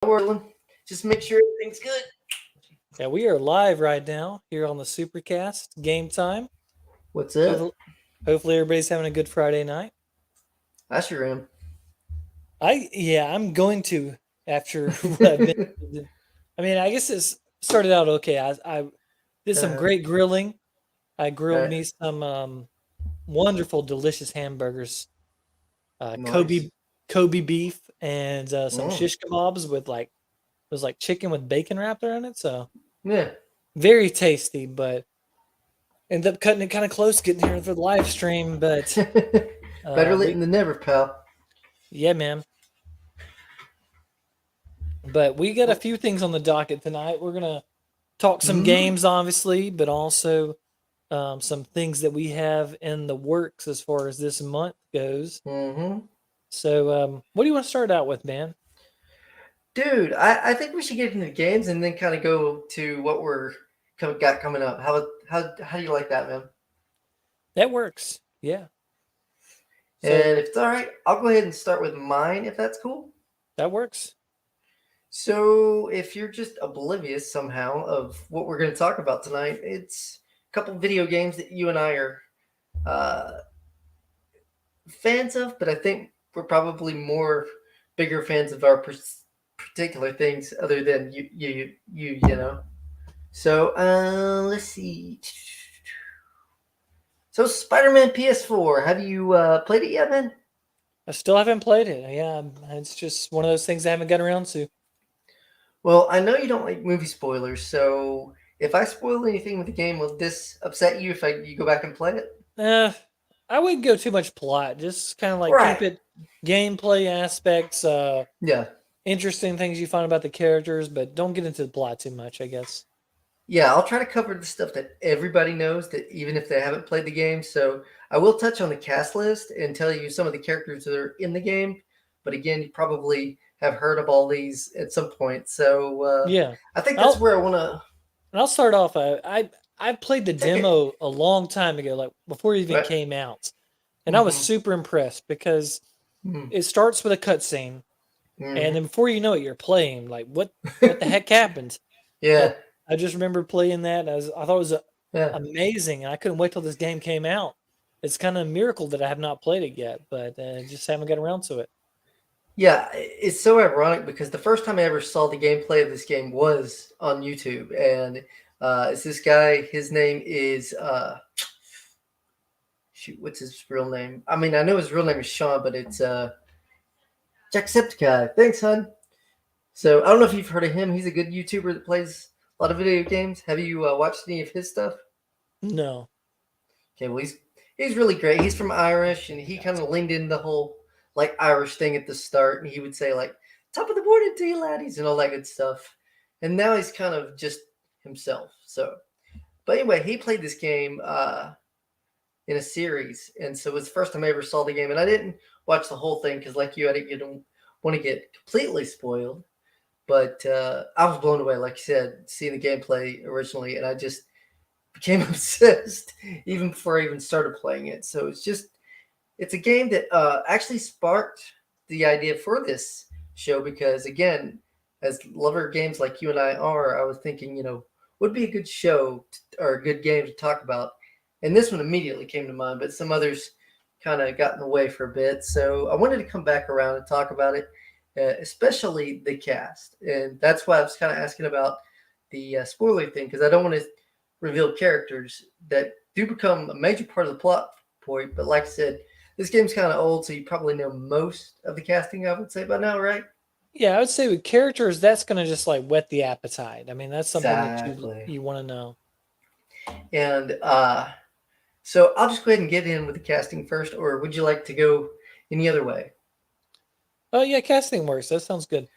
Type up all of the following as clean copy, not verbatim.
Orland. Just make sure everything's good. Yeah, we are live right now here on the SuperCaZt Game Time. What's up? Hopefully everybody's having a good Friday night. I sure am. I'm going to after what I've been. I mean, I guess it started out okay. I did some uh, great grilling. I grilled right. me some wonderful, delicious hamburgers, Nice. Kobe beef, and some Mm. shish kebabs with it was like chicken with bacon wrapped around it. So Yeah. very tasty, but ended up cutting it kind of close getting here for the live stream. But Better late we than never, pal. Yeah, man. But we got a few things on the docket tonight. We're gonna talk some Mm-hmm. games, obviously, but also some things that we have in the works as far as this month goes. Mm-hmm. So, what do you want to start out with, man? Dude, I think we should get into the games and then kind of go to what got coming up. How do you like that, man? That works. Yeah. And So if it's all right, I'll go ahead and start with mine if that's cool. that works. So, if you're just oblivious somehow of what we're going to talk about tonight, it's a couple video games that you and I are uh, fans of, but I think we're probably more bigger fans of our particular things other than you know. So, let's see. So, Spider-Man PS4. Have you played it yet, man? I still haven't played it. Yeah, it's just one of those things I haven't got around to. Well, I know you don't like movie spoilers, so if I spoil anything with the game, will this upset you if you go back and play it? Uh, I wouldn't go too much plot. Just kind of like keep Right. it gameplay aspects. Yeah. Interesting things you find about the characters, but don't get into the plot too much, I guess. Yeah, I'll try to cover the stuff that everybody knows, that even if they haven't played the game. So I will touch on the cast list and tell you some of the characters that are in the game. But again, you probably have heard of all these at some point. So Yeah. I think that's I'll where I want to I'll start off. I played the take it. demo a long time ago, like before it even Right. came out, and I was Mm-hmm. super impressed because Mm-hmm. it starts with a cutscene, and Mm-hmm. then before you know it, you're playing. Like what the heck happened? Yeah. And I just remember playing that. I thought it was Yeah. amazing, and I couldn't wait till this game came out. It's kind of a miracle that I have not played it yet, but just haven't got around to it. Yeah. It's so ironic because the first time I ever saw the gameplay of this game was on YouTube. And it's this guy. His name is. Shoot, what's his real name? I mean, I know his real name is Sean, but it's Jacksepticeye. Thanks, hon. So I don't know if you've heard of him. He's a good YouTuber that plays a lot of video games. Have you watched any of his stuff? No. Okay, well he's really great. He's from Irish, and he kind of leaned in the whole like Irish thing at the start, and he would say like "top of the morning to you, laddies" and all that good stuff. And now he's kind of just himself. So, but anyway, he played this game in a series, and so it was the first time I ever saw the game. And I didn't watch the whole thing because, like you don't want to get completely spoiled. But I was blown away, like you said, seeing the gameplay originally, and I just became obsessed even before I even started playing it. So it's a game that actually sparked the idea for this show because, again, as lover of games like you and I are, I was thinking, would be a good show or a good game to talk about. And this one immediately came to mind, but some others kind of got in the way for a bit. So I wanted to come back around and talk about it, especially the cast. And that's why I was kind of asking about the spoiler thing because I don't want to reveal characters that do become a major part of the plot point. But like I said, this game's kind of old, so you probably know most of the casting, I would say, by now, right? Yeah, I would say with characters, that's gonna just like whet the appetite. I mean, that's something that Exactly. you want to know. And so I'll just go ahead and get in with the casting first, or would you like to go any other way? Oh yeah, casting works. That sounds good.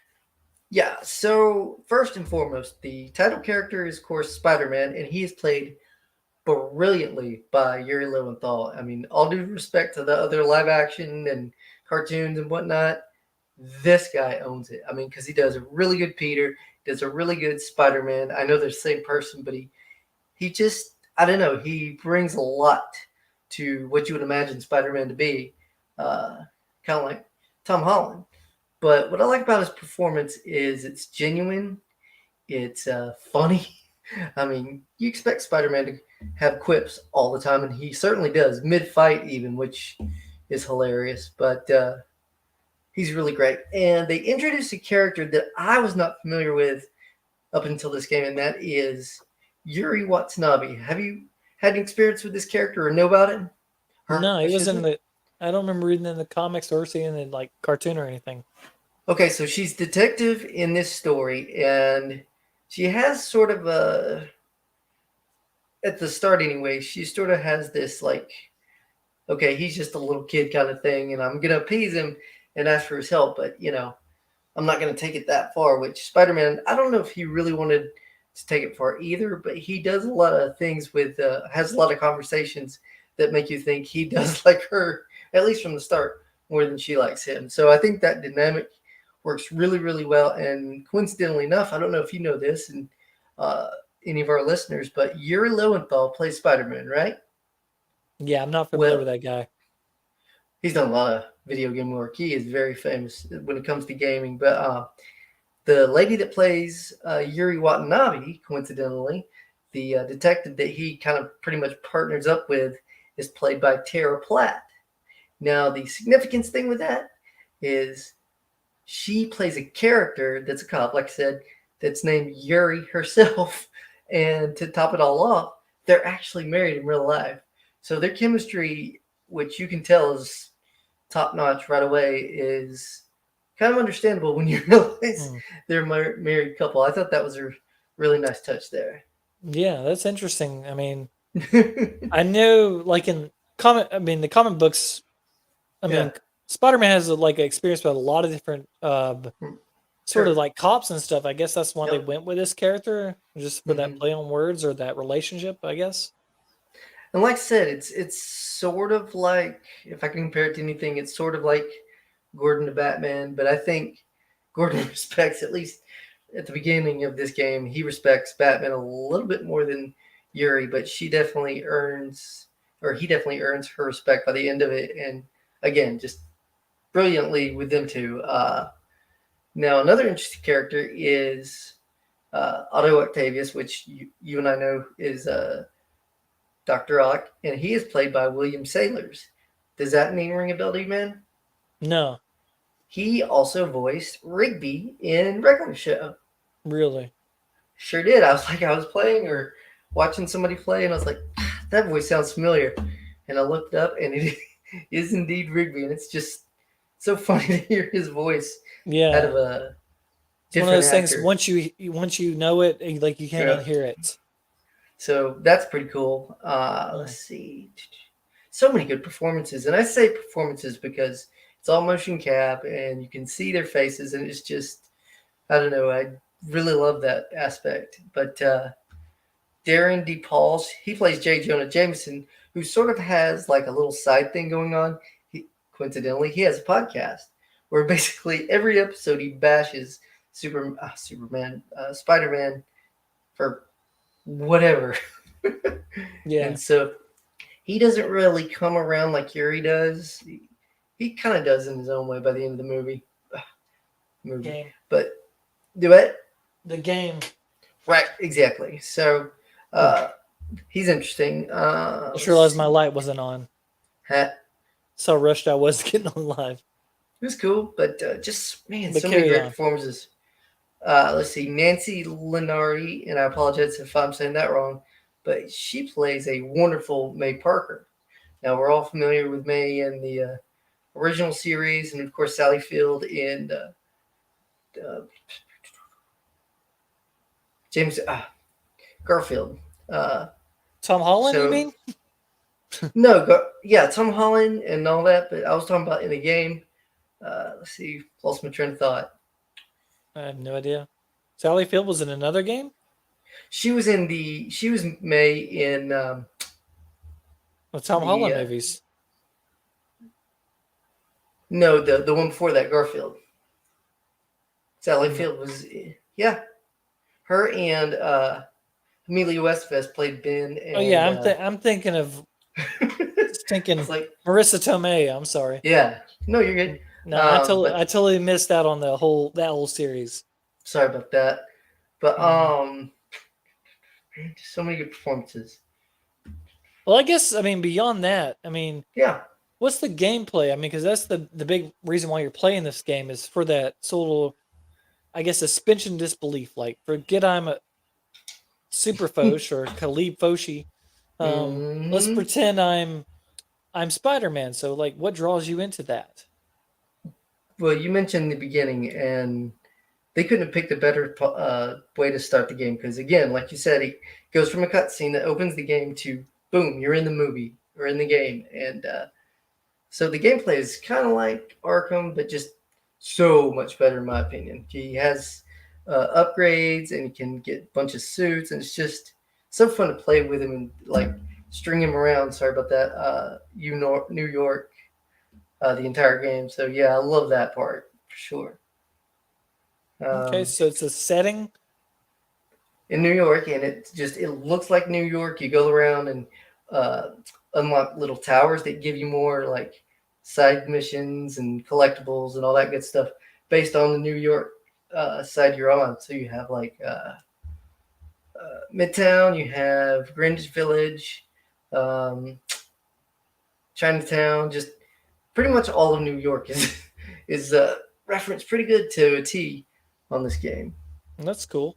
Yeah, so first and foremost, the title character is, of course, Spider Man, and he is played brilliantly by Yuri Lowenthal. I mean, all due respect to the other live action and cartoons and whatnot, this guy owns it. I mean, because he does a really good Peter, does a really good Spider Man. I know they're the same person, but he just, I don't know, he brings a lot to what you would imagine Spider Man to be, kind of like Tom Holland. But what I like about his performance is it's genuine, it's funny. I mean, you expect Spider-Man to have quips all the time, and he certainly does, mid-fight even, which is hilarious. But he's really great. And they introduced a character that I was not familiar with up until this game, and that is Yuri Watanabe. Have you had an experience with this character or know about it? Her, No, I it was should in say. the. I don't remember reading in the comics or seeing it like cartoon or anything. Okay, so she's detective in this story, and she has sort of a at the start anyway. She sort of has this like, okay, he's just a little kid kind of thing, and I'm gonna appease him and ask for his help, but I'm not going to take it that far, which Spider-Man, I don't know if he really wanted to take it far either, but he does a lot of things with, has a lot of conversations that make you think he does like her, at least from the start, more than she likes him. So I think that dynamic works really, really well. And coincidentally enough, I don't know if you know this and uh, any of our listeners, but Yuri Lowenthal plays Spider-Man, right? Yeah, I'm not familiar Well, with that guy. he's done a lot of video game work. He is very famous when it comes to gaming, but the lady that plays Yuri Watanabe, coincidentally, the detective that he kind of pretty much partners up with, is played by Tara Platt. Now, the significance thing with that is she plays a character that's a cop, like I said, that's named Yuri herself. And to top it all off, they're actually married in real life. So their chemistry, which you can tell is top notch right away, is kind of understandable when you realize Hmm. they're a married couple. I thought that was a really nice touch there. Yeah, that's interesting. I mean, I know, like in the comic books. I Yeah, mean, Spider-Man has like experience with a lot of different sort of sure. like cops and stuff. I guess that's why they Yep. went with this character, just for that Hmm. play on words or that relationship, I guess. And like I said, it's sort of like, if I can compare it to anything, it's sort of like Gordon to Batman. But I think Gordon respects, at least at the beginning of this game, he respects Batman a little bit more than Yuri. But she definitely earns, or he definitely earns her respect by the end of it. And again, just brilliantly with them two. Now, another interesting character is Otto Octavius, which you and I know is Dr. Ock, and he is played by William Sailors. Does that name ring a bell to you, man? No, He also voiced Rigby in Regular Show. really. Sure did. I was playing or watching somebody play, and I was like, that voice sounds familiar. And I looked up, and it is indeed Rigby, and it's just so funny to hear his voice out of Yeah, a it's one of different those things. actor. Once you know it, like you can't Yeah. unhear it. So that's pretty cool. Let's Mm. see. So many good performances. And I say performances because it's all motion cap and you can see their faces. And it's just, I don't know. I really love that aspect. But Darren DePauls, he plays J. Jonah Jameson, who sort of has like a little side thing going on. Coincidentally, he has a podcast where basically every episode he bashes Superman, Spider-Man for whatever. Yeah, And so he doesn't really come around like Yuri does. He kind of does in his own way by the end of the movie. game. But do it The game. right, exactly. So Oh, uh, he's interesting. just Let's realized my see. light wasn't on. Hat. So rushed I was getting on live. It was cool, but just man, But so many carry great on. performances. Let's see, Nancy Lenari, and I apologize if I'm saying that wrong, but she plays a wonderful May Parker. Now we're all familiar with May in the original series, and of course Sally Field in uh, James Garfield. Uh, Tom Holland, you so mean? no, yeah, Tom Holland and all that, but I was talking about in the game. Let's see, lost my train of thought. I have no idea. Sally Field was in another game? She was May in With Tom the Holland movies. no, the one before that, Garfield. Sally No. Field was, yeah, her and Emilio Estevez played Ben Oh yeah, and I'm thinking of I thinking was like, Marissa Tomei. I'm sorry. yeah, no, you're good. No, I totally, I But totally missed out on that whole series. sorry about that. But Mhm. man, just so many good performances. Well, I guess I mean beyond that, I mean, Yeah. what's the gameplay? I mean, because that's the big reason why you're playing this game is for that sort of, I guess, suspension disbelief. Like, forget I'm a Super Foch or Khalid Foshi. Let's hmm pretend I'm Spider Man. So, like, what draws you into that? Well, you mentioned the beginning, and they couldn't have picked a better way to start the game because, again, like you said, it goes from a cutscene that opens the game to boom, you're in the movie or in the game, and so the gameplay is kind of like Arkham, but just so much better in my opinion. He has upgrades and he can get a bunch of suits, and it's just so fun to play with him and like string him around. Sorry about that. New York, the entire game. So yeah, I love that part for sure. Okay, Um, so it's a setting. in New York, and it looks like New York. You go around and uh, unlock little towers that give you more like side missions and collectibles and all that good stuff based on the New York side you're on. So you have like Midtown, you have Greenwich Village, um, Chinatown, just pretty much all of New York is is referenced pretty good to a T on this game. That's cool.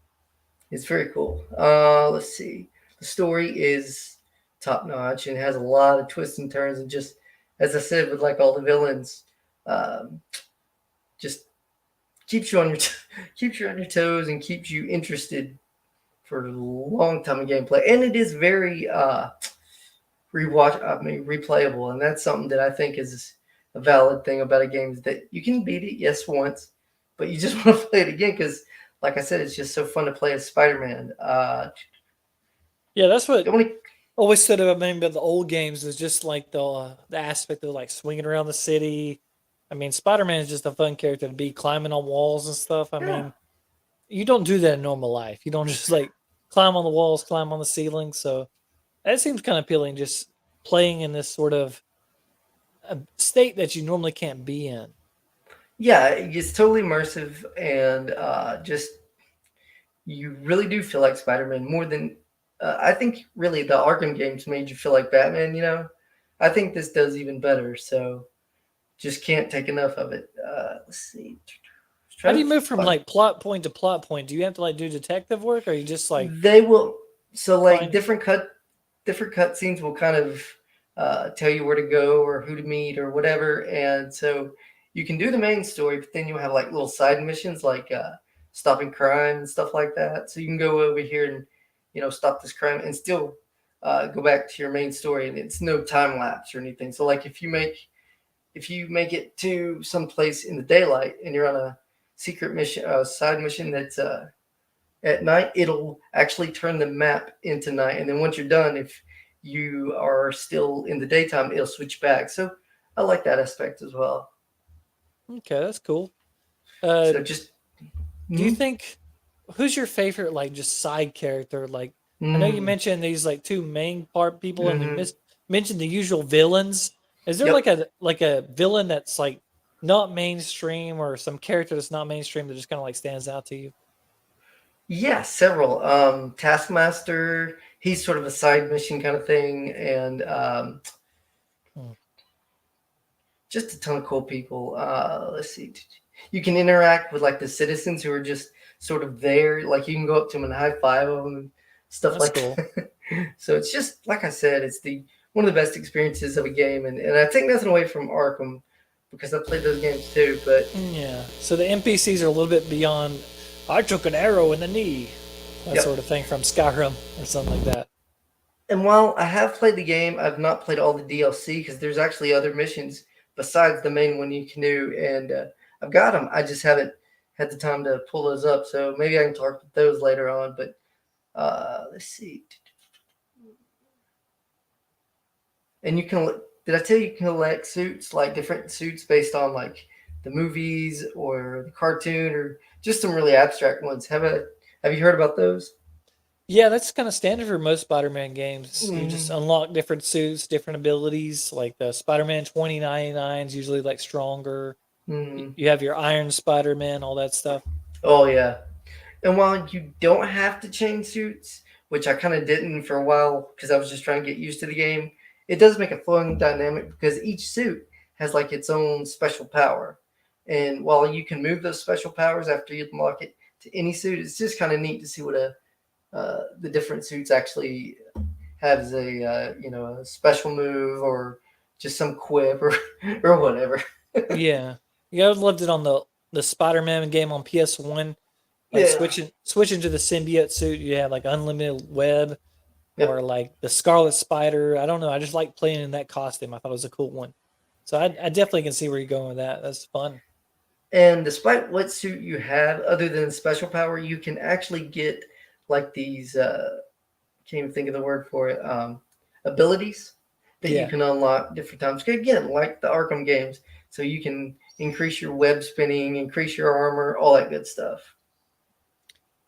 It's very cool. Let's see. The story is top notch and has a lot of twists and turns, and just as I said, with like all the villains, um, just keeps you on your keeps you on your toes and keeps you interested for a long time of gameplay. And it is very replayable, and that's something that I think is a valid thing about a game is that you can beat it, yes, once, but you just want to play it again because, like I said, it's just so fun to play as Spider-Man. Yeah, that's what The only always stood about maybe about the old games is just like the aspect of like swinging around the city. I mean, Spider Man is just a fun character to be climbing on walls and stuff. I yeah, mean, you don't do that in normal life. You don't just like climb on the walls, climb on the ceiling. So that seems kind of appealing. Just playing in this sort of a state that you normally can't be in. yeah, it's totally immersive and just you really do feel like Spider-Man more than I think. Really, the Arkham games made you feel like Batman. I think this does even better. So just can't take enough of it. Let's see. How Try do to you move from find. like plot point to plot point? Do you have to like do detective work, or are you just like They will. So like find? different cutscenes will kind of tell you where to go or who to meet or whatever, and so you can do the main story, but then you'll have like little side missions like stopping crime and stuff like that. So you can go over here and stop this crime and still go back to your main story, and it's no time lapse or anything. So like if you make it to some place in the daylight and you're on a secret mission, side mission that's at night, it'll actually turn the map into night. And then once you're done, if you are still in the daytime, it'll switch back. So I like that aspect as well. Okay, that's cool. Uh, So just do you mm, think who's your favorite like just side character? Like I know you mm, mentioned these like two main part people, and you mm-hmm. mentioned the usual villains. Is there Yep. like a villain that's like not mainstream, or some character that's not mainstream that just kind of like stands out to you? Yeah, several. Taskmaster, he's sort of a side mission kind of thing, and Hmm, just a ton of cool people. Let's see. You can interact with like the citizens who are just sort of there. Like you can go up to them and high five them and stuff that's like cool. that. So it's just like I said, it's the one of the best experiences of a game, and I take nothing away from Arkham because I played those games too. But Yeah. So the NPCs are a little bit beyond. I took an arrow in the knee. That yep. sort of thing from Skyrim or something like that. And while I have played the game, I've not played all the DLC because there's actually other missions besides the main one you can do, and I've got them. I just haven't had the time to pull those up, so maybe I can talk about those later on. But let's see. And you can. Did I tell you can collect suits, like different suits based on like the movies or the cartoon or just some really abstract ones? Have you heard about those? Yeah, that's kind of standard for most Spider-Man games. You just Mm, unlock different suits, different abilities. Like the Spider-Man 2099 is usually like stronger. Mhm. You have your Iron Spider-Man, all that stuff. Oh yeah. And while you don't have to change suits, which I kind of didn't for a while because I was just trying to get used to the game, it does make a fun dynamic because each suit has like its own special power. And while you can move those special powers after you unlock it to any suit, it's just kind of neat to see what the different suits actually have as a a special move or just some quip or or whatever. Yeah. Yeah, I loved it on the Spider-Man game on PS1. Like Yeah. switching to the symbiote suit, you have like unlimited web or Yep. like the Scarlet Spider. I don't know. I just like playing in that costume. I thought it was a cool one. So I definitely can see where you're going with that. That's fun. And despite what suit you have, other than special power, you can actually get like these can't even think of the word for it, abilities that you Yeah, can unlock different times. Again, like the Arkham games. So you can increase your web spinning, increase your armor, all that good stuff.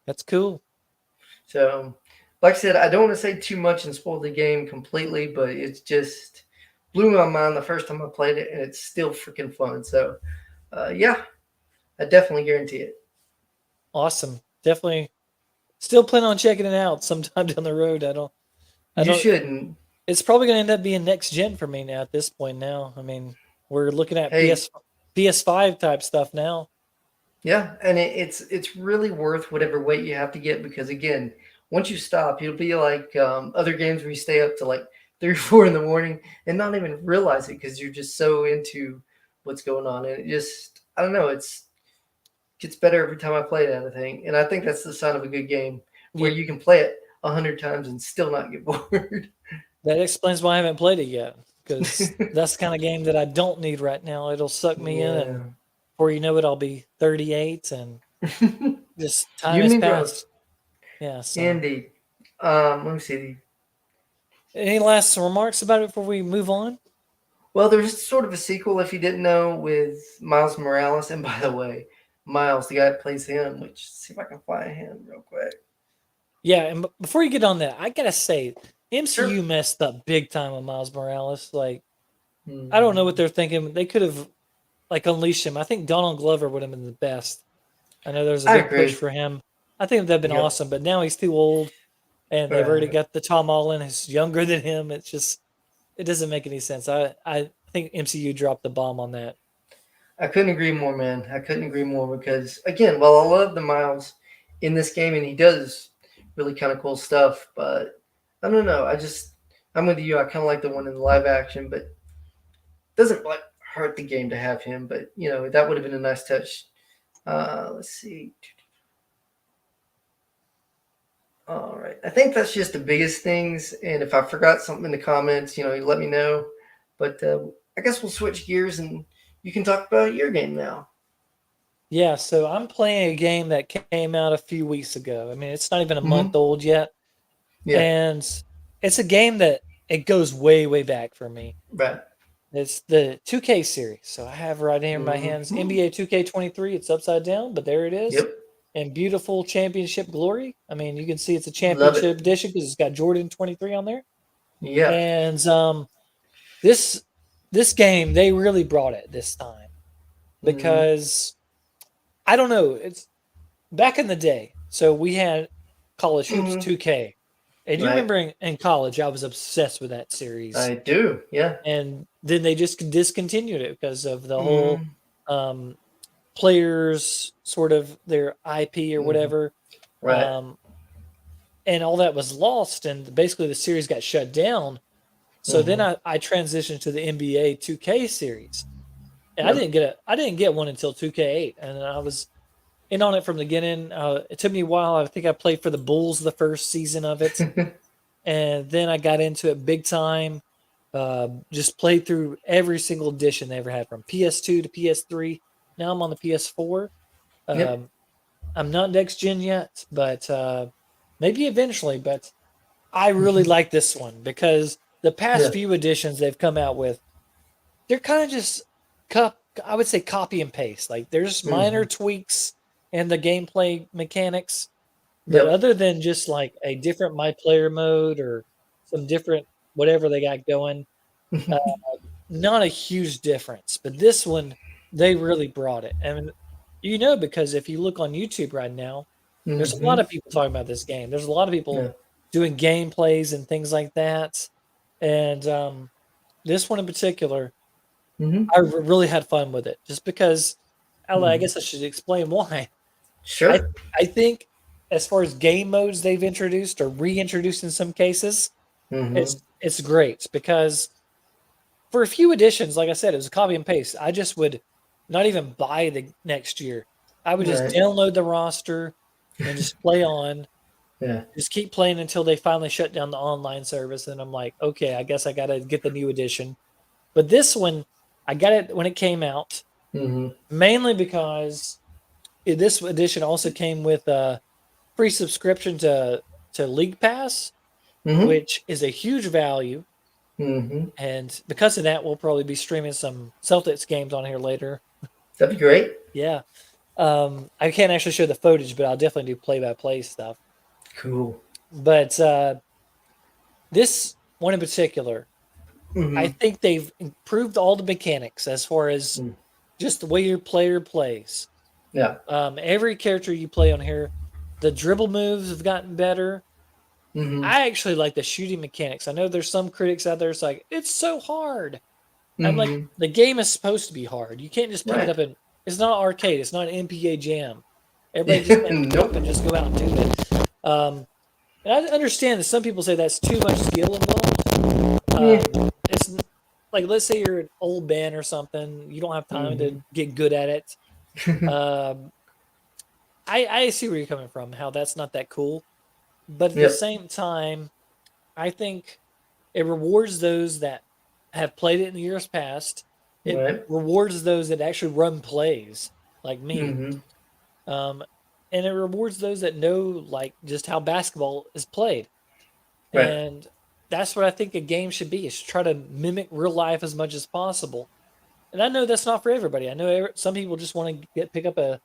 that's cool. So like I said, I don't want to say too much and spoil the game completely, but it's just blew my mind the first time I played it, and it's still freaking fun. So yeah, I definitely guarantee it. Awesome. Definitely still plan on checking it out sometime down the road. I You don't shouldn't. it's probably gonna end up being next gen for me now at this point now. I mean, we're looking at Hey, PS5 type stuff now. yeah, and it's really worth whatever weight you have to get because again, once you stop, you'll be like other games where you stay up to like 3 or 4 in the morning and not even realize it because you're just so into what's going on, and it just I don't know, it's gets better every time I play that I think, and I think that's the sign of a good game where Yeah, you can play it 100 times and still not get bored. that explains why I haven't played it yet. Because that's the kind of game that I don't need right now. It'll suck me in, and Yeah, before you know it, I'll be 38, and just time you has mean both, passed. Yeah. So, indeed. Let me see. any last remarks about it before we move on? Well, there's sort of a sequel, if you didn't know, with Miles Morales. And by the way, Miles, the guy that plays him, which see if I can find him real quick. Yeah. And before you get on that, I gotta say, Sure. MCU messed up big time with Miles Morales. Like, I don't know what Hmm. they're thinking. They could have like unleashed him. I think Donald Glover would have been the best. I know there's a I big push agree. for him. I think that'd been Yep. awesome, but now he's too old, and they've already Right. got the Tom Holland who's younger than him. It's just it doesn't make any sense. I think MCU dropped the bomb on that. I couldn't agree more, man. I couldn't agree more because, again, while I love the Miles in this game and he does really kind of cool stuff, but I don't know. I'm with you. I kind of like the one in the live action, but it doesn't like hurt the game to have him. But, that would have been a nice touch. Let's see. All right. I think that's just the biggest things. And if I forgot something in the comments, you let me know. But I guess we'll switch gears and you can talk about your game now. Yeah, so I'm playing a game that came out a few weeks ago. I mean, it's not even a month Hmm. old yet, Yeah. and it's a game that it goes way, way back for me. Right. It's the 2K series. So I have right here in my hands Hmm. NBA 2K23. It's upside down, but there it is. Yep. And beautiful championship glory. I mean, you can see it's a Love championship it. edition because it's got Jordan 23 on there. Yeah. And this this game they really brought it this time Hmm. because I don't know. It's back in the day. So we had college hoops Hmm. 2K. And you Right. remember in college, I was obsessed with that series. I do. Yeah. And then they just discontinued it because of the whole Hmm. um, players, sort of their IP or Hmm. whatever. Right. Um, and all that was lost. And basically, the series got shut down. So then Hmm. I transitioned to the NBA 2K series. And Yep. I didn't get one until 2K8. And I was in on it from the beginning. It took me a while. I think I played for the Bulls the first season of it, and then I got into it big time. Just played through every single edition they ever had, from PS2 to PS3. Now I'm on the PS4. Yep. Um, I'm not next gen yet, but maybe eventually. But I really like this one because the past Yeah. few editions they've come out with, they're kind of just I would say copy and paste. Like there's minor Hmm. tweaks in the gameplay mechanics, but Yep. other than just like a different my player mode or some different whatever they got going, uh, not a huge difference. But this one, They really brought it. And because if you look on YouTube right now, there's a lot Mm-hmm. of people talking about this game. There's a lot of people Yeah. doing gameplays and things like that. And this one in particular, Mm-hmm. I really had fun with it, just because. I Mm-hmm. guess I should explain why. I Sure. I think as far as game modes they've introduced or reintroduced in some cases, Mm-hmm. it's great because for a few editions, like I said, it was a copy and paste. I just would not even buy the next year. I would just Right. download the roster and just play on, Yeah. just keep playing until they finally shut down the online service. And I'm like, okay, I guess I got to get the new edition. But this one, I got it when it came out, Mm-hmm. mainly because this edition also came with a free subscription to League Pass, Mm-hmm. which is a huge value. Mm-hmm. And because of that, we'll probably be streaming some Celtics games on here later. That'd be great. Yeah. I can't actually show the footage, but I'll definitely do play-by-play stuff. Cool. But this one in particular, I Mm-hmm. think they've improved all the mechanics as far as Mm. just the way your player plays. Yeah. Every character you play on here, the dribble moves have gotten better. Mm-hmm. I actually like the shooting mechanics. I know there's some critics out there. It's like it's so hard. I'm like, Mm-hmm. the game is supposed to be hard. You can't just pick it Right. up and it's not arcade. It's not an NPA Jam. Everybody just can't pick it up Nope. and just go out and do it. And I understand that some people say that's too much skill involved. Yeah. It's like, let's say you're an old man or something. You don't have time to Mm-hmm. get good at it. Um, I see where you're coming from. How that's not that cool, but at the Yep. same time, I think it rewards those that have played it in the years past. It Right. rewards those that actually run plays, like me. Mm-hmm. Um, and it rewards those that know like just how basketball is played. Right. And that's what I think a game should be. It should try to mimic real life as much as possible. And I know that's not for everybody. I know some people just want to pick up a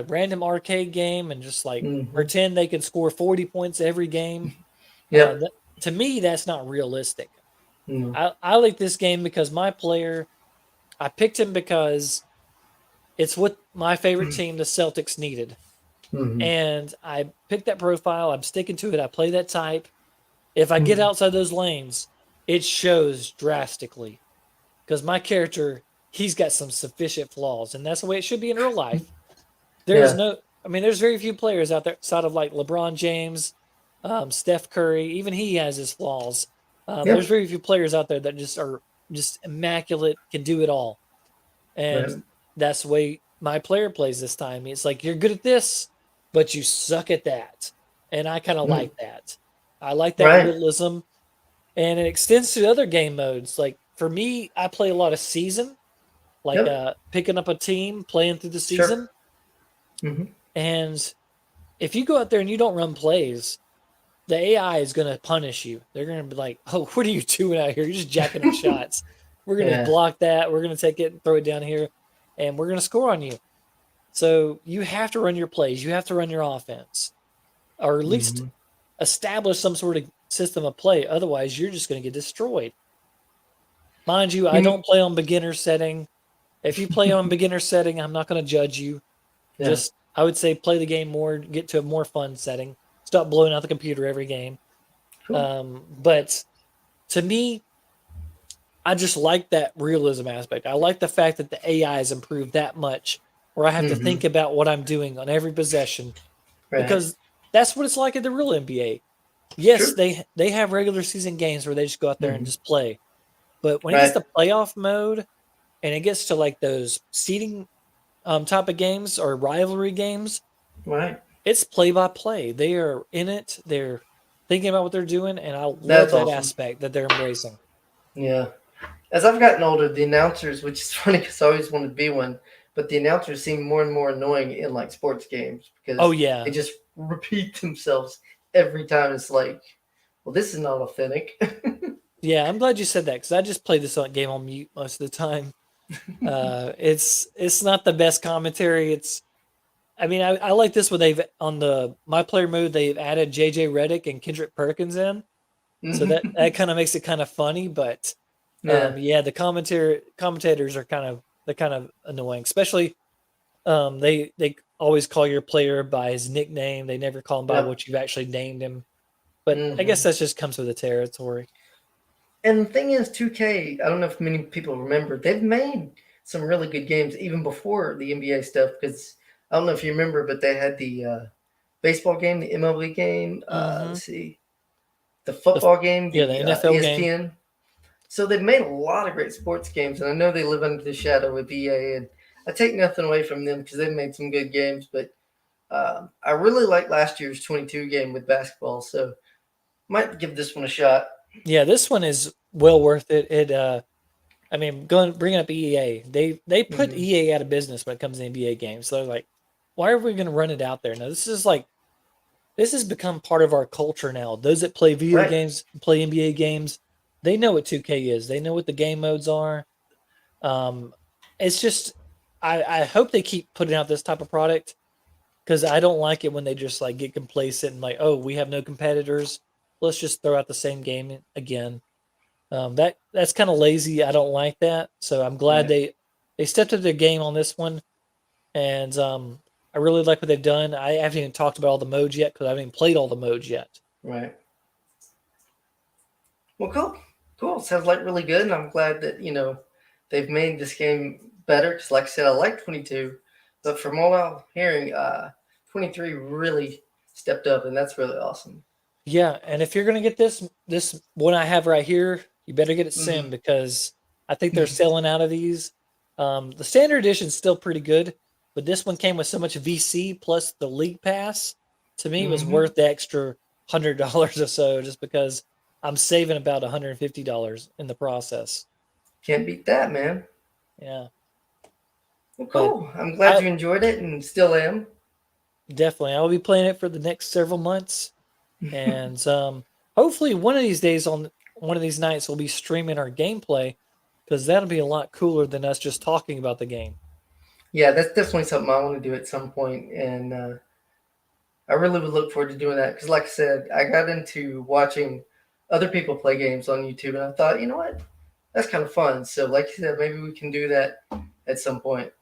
random arcade game and just like Mm-hmm. pretend they can score 40 points every game. Yep. To me, that's not realistic. Mm-hmm. I like this game because my player, I picked him because it's what my favorite team, the Celtics, needed. Mm-hmm. And I picked that profile. I'm sticking to it. I play that type. If I get outside those lanes, it shows drastically because my character, he's got some sufficient flaws, and that's the way it should be in real life. There is Yeah. no, I mean, there's very few players out there outside of like LeBron James, Steph Curry. Even he has his flaws. There's Yep. very few players out there that just are just immaculate, can do it all, Right. and that's the way my player plays this time. It's like you're good at this, but you suck at that, and I kind of Mm. like that. I like that Right. realism, and it extends to other game modes. Like for me, I play a lot of season, like Yep. picking up a team, playing through the Sure. season, Mm-hmm. and if you go out there and you don't run plays, the AI is going to punish you. They're going to be like, "Oh, what are you doing out here? You're just jacking up shots. We're going to Yeah. block that. We're going to take it and throw it down here, and we're going to score on you." So you have to run your plays. You have to run your offense, or at least Mm-hmm. establish some sort of system of play. Otherwise, you're just going to get destroyed. Mind you, I You. don't play on beginner setting. If you play on beginner setting, I'm not going to judge you. Yeah. Just, I would say, play the game more, get to a more fun setting. Stop blowing out the computer every game. Cool. But to me, I just like that realism aspect. I like the fact that the AI has improved that much, where I have to Mm-hmm. think about what I'm doing on every possession, Right. because that's what it's like in the real NBA. Yes, True. they have regular season games where they just go out there and Mm-hmm. just play, but when it gets Right. to playoff mode and it gets to like those seeding type of games or rivalry games, Right. it's play by play. They are in it. They're thinking about what they're doing, and I love That's that awesome. aspect that they're embracing. Yeah. As I've gotten older, the announcers, which is funny because I always wanted to be one, but the announcers seem more and more annoying in like sports games because Oh yeah, they just repeat themselves every time. It's like, well, this is not authentic. yeah. I'm glad you said that because I just play this game on mute most of the time. It's not the best commentary. I mean, I like this when they've on the my player mode they've added JJ Redick and Kendrick Perkins in, so that kind of makes it kind of funny. But Yeah. yeah, the commentators are kind of they're kind of annoying, especially they always call your player by his nickname. They never call him by Yep. what you've actually named him. But I guess Hmm. that just comes with the territory. And the thing is, 2K, I don't know if many people remember, they've made some really good games even before the NBA stuff. Because I don't know if you remember, but they had the baseball game, the MLB game. Hmm. Let's see, the The football game, Yeah, the the NFL game. ESPN. So they've made a lot of great sports games, and I know they live under the shadow of EA. And I take nothing away from them because they've made some good games. But I really liked last year's 22 game with basketball, so might give this one a shot. Yeah, this one is well worth it. I mean, going bringing up EA, they put Hmm. EA out of business when it comes to NBA games. So they're like, why are we going to run it out there? Now this has become part of our culture now. Those that play video Right. games, play NBA games, they know what 2K is. They know what the game modes are. Um, it's just, I hope they keep putting out this type of product because I don't like it when they just like get complacent and like, oh, we have no competitors. Let's just throw out the same game again. That's kind of lazy. I don't like that. So I'm glad Right. they stepped up their game on this one, and I really like what they've done. I haven't even talked about all the modes yet because I haven't even played all the modes yet. Right. Well, cool. Cool. Sounds like really good, and I'm glad that they've made this game better. Because, like I said, I like 22, but from all I'm hearing, 23 really stepped up, and that's really awesome. Yeah, and if you're gonna get this one I have right here, you better get it Hmm. sim because I think they're selling out of these. The standard edition is still pretty good, but this one came with so much VC plus the league pass. To me, it was Hmm. worth the extra $100 or so, just because I'm saving about $150 in the process. Can't beat that, man. Yeah, Well, but cool. I'm glad I you enjoyed it, and still am. definitely I will be playing it for the next several months. And hopefully one of these days on one of these nights we'll be streaming our gameplay because that'll be a lot cooler than us just talking about the game. Yeah, that's definitely something I want to do at some point, and I really would look forward to doing that. Because, like I said, I got into watching other people play games on YouTube, and I thought, you know what, that's kind of fun. So, like you said, maybe we can do that at some point.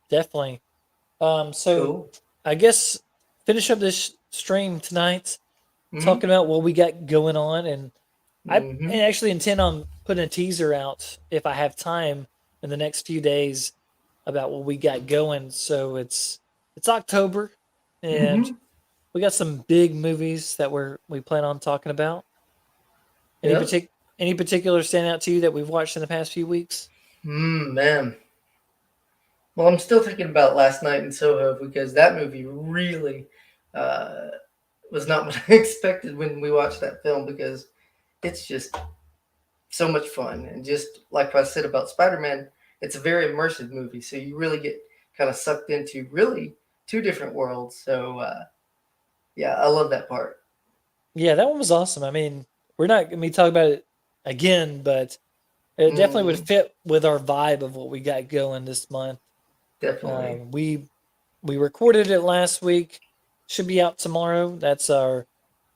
Definitely. So Cool. I guess finish up this stream tonight Mm-hmm. talking about what we got going on, and I Mm-hmm. actually intend on putting a teaser out if I have time in the next few days about what we got going. So it's October, and Mm-hmm. we got some big movies that we plan on talking about. Any Yep. partic any particular stand out to you that we've watched in the past few weeks? Man. Well, I'm still thinking about Last Night in Soho because that movie really uh, was not what I expected when we watched that film because it's just so much fun. And just like I said about Spider Man, it's a very immersive movie. So you really get kind of sucked into really two different worlds. So, yeah, I love that part. Yeah, that one was awesome. I mean, we're not going to be talking about it again, but it definitely would Mm, fit with our vibe of what we got going this month. definitely. We recorded it last week. Should be out tomorrow. That's our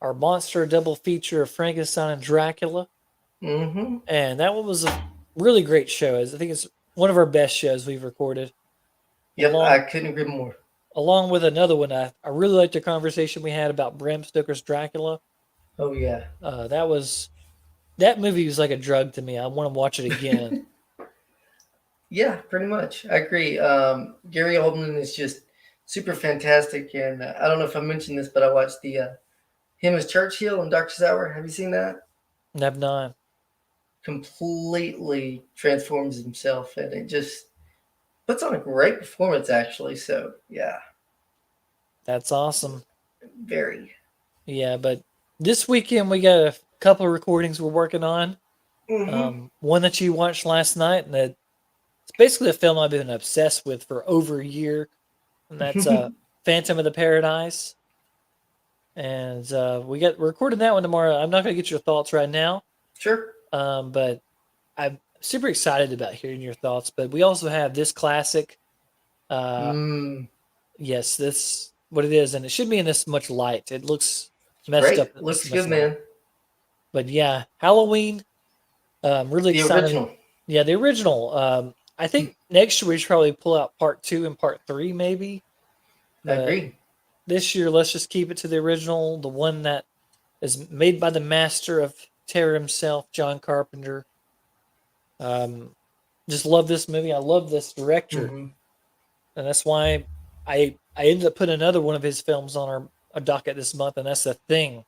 monster double feature of Frankenstein and Dracula, Mm-hmm. and that one was a really great show. I think it's one of our best shows we've recorded. Yep, I Along couldn't agree more. along with another one, I really liked the conversation we had about Bram Stoker's Dracula. Oh, yeah. That movie was like a drug to me. I want to watch it again. Yeah, pretty much. I agree. Gary Oldman is just super fantastic. And I don't know if I mentioned this, but I watched the him as Churchill in Darkest Hour. Have you seen that? Nev nine. Completely transforms himself, and it just puts on a great performance, actually. So, yeah, That's awesome. very. Yeah, but this weekend we got a couple of recordings we're working on. Mm-hmm. One that you watched last night, and it's basically a film I've been obsessed with for over a year, and that's Phantom of the Paradise. And we're recording that one tomorrow. I'm not going to get your thoughts right now, Sure. but I'm super excited about hearing your thoughts. But we also have this classic. Uh, Mm, yes, this what it is, and it should be in this much light. It looks messed great. up in this Looks much good, light. man. But yeah, Halloween. Really The excited. original. Yeah, the original. I think next year we should probably pull out part 2 and part 3, maybe. I But agree. this year, let's just keep it to the original, the one that is made by the master of terror himself, John Carpenter. Just love this movie. I love this director, Hmm. and that's why I ended up putting another one of his films on our docket this month, and that's The Thing,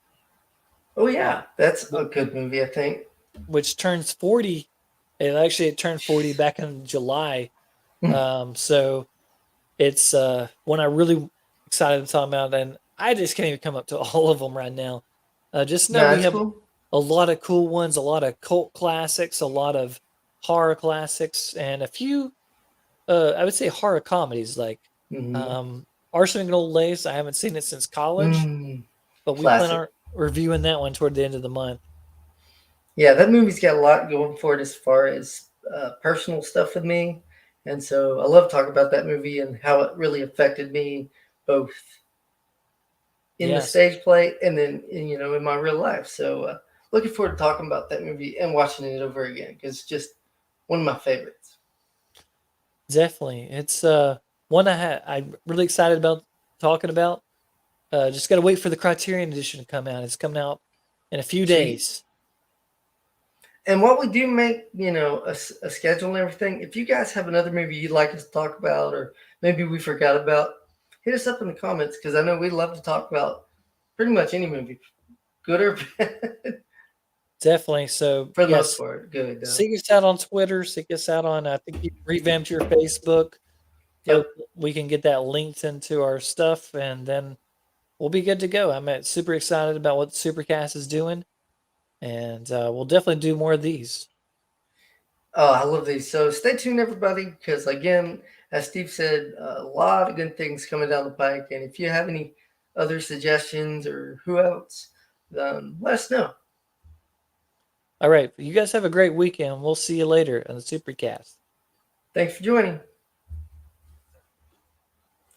Oh uh, yeah, that's a good movie. I think. which turns 40. It turned 40 back in July. So it's one I really excited to talk about, and I just can't even come up to all of them right now. Just know No, we that's have cool. a lot of cool ones, a lot of cult classics, a lot of horror classics, and a few I would say horror comedies like Hmm. um, Arsenic and Old Lace. I haven't seen it since college, Mm, but we plan classic. on reviewing that one toward the end of the month. Yeah, that movie's got a lot going for it as far as personal stuff with me, and so I love talking about that movie and how it really affected me both in the Yes, stage play and then in my real life. So looking forward to talking about that movie and watching it over again because it's just one of my favorites. definitely. It's one I'm really excited about talking about. Just got to wait for the Criterion edition to come out. It's coming out in a few Sweet. days. And while we do make a schedule and everything, if you guys have another movie you'd like us to talk about, or maybe we forgot about, hit us up in the comments because I know we'd love to talk about pretty much any movie, good or bad. Definitely. So For the most yes, part, good though. seek us out on Twitter. Seek us out on. I think you revamped your Facebook. Yep. Hope we can get that linked into our stuff, and then we'll be good to go. I'm super excited about what SuperCast is doing, and we'll definitely do more of these. Oh, I love these. So stay tuned, everybody, because again, as Steve said, a lot of good things coming down the pike. And if you have any other suggestions or who else, let us know. All right, you guys have a great weekend. We'll see you later on the SuperCast. Thanks for joining.